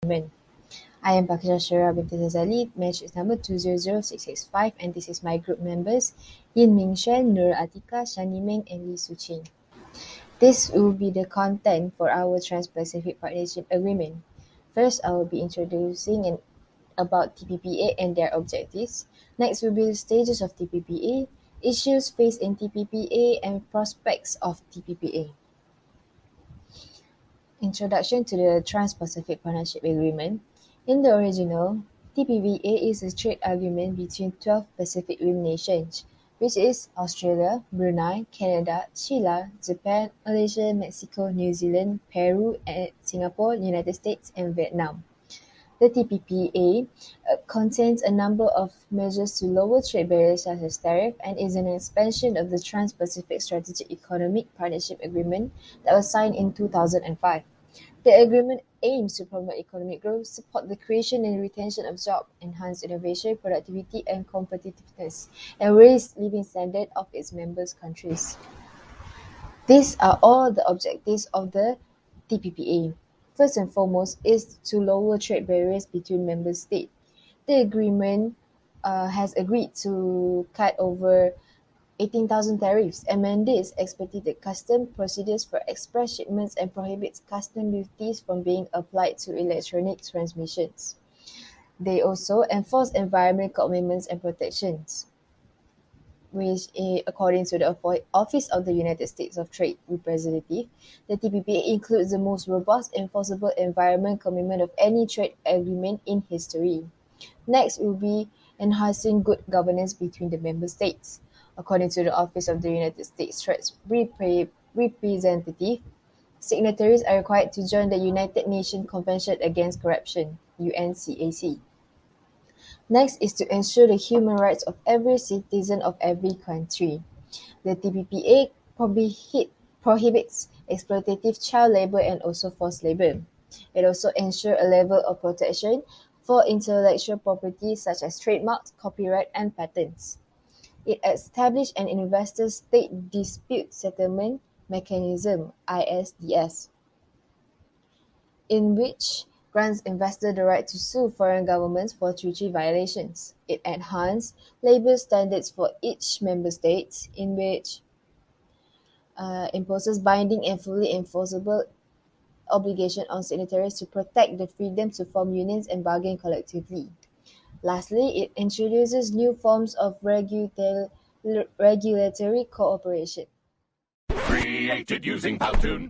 Agreement. I am Balqish binti Zazali, match is number 200665, and this is my group members, Yin Mingshen, Nur Atika, Shani Meng, and Lee Suqing. This will be the content for our Trans-Pacific Partnership Agreement. First, I will be introducing about TPPA and their objectives. Next will be the stages of TPPA, issues faced in TPPA, and prospects of TPPA. Introduction to the Trans-Pacific Partnership Agreement. In the original, TPPA is a trade agreement between 12 Pacific Rim nations, which is Australia, Brunei, Canada, Chile, Japan, Malaysia, Mexico, New Zealand, Peru, and Singapore, United States, and Vietnam. The TPPA contains a number of measures to lower trade barriers such as tariff, and is an expansion of the Trans-Pacific Strategic Economic Partnership Agreement that was signed in 2005. The agreement aims to promote economic growth, support the creation and retention of jobs, enhance innovation, productivity, and competitiveness, and raise living standards of its member countries. These are all the objectives of the TPPA. First and foremost is to lower trade barriers between member states. The agreement has agreed to cut over 18,000 tariffs, mandates expedited custom procedures for express shipments, and prohibits custom duties from being applied to electronic transmissions. They also enforce environmental commitments and protections, which, according to the Office of the United States of Trade Representative, the TPPA includes the most robust enforceable environment commitment of any trade agreement in history. Next will be enhancing good governance between the member states. According to the Office of the United States Trade Representative, signatories are required to join the United Nations Convention Against Corruption (UNCAC). Next is to ensure the human rights of every citizen of every country. The TPPA prohibits exploitative child labour and also forced labour. It also ensures a level of protection for intellectual property such as trademarks, copyright, and patents. It established an investor-state dispute settlement mechanism (ISDS), in which grants investors the right to sue foreign governments for treaty violations. It enhanced labour standards for each member state, in which imposes binding and fully enforceable obligation on signatories to protect the freedom to form unions and bargain collectively. Lastly, it introduces new forms of regulatory cooperation. Created using Powtoon.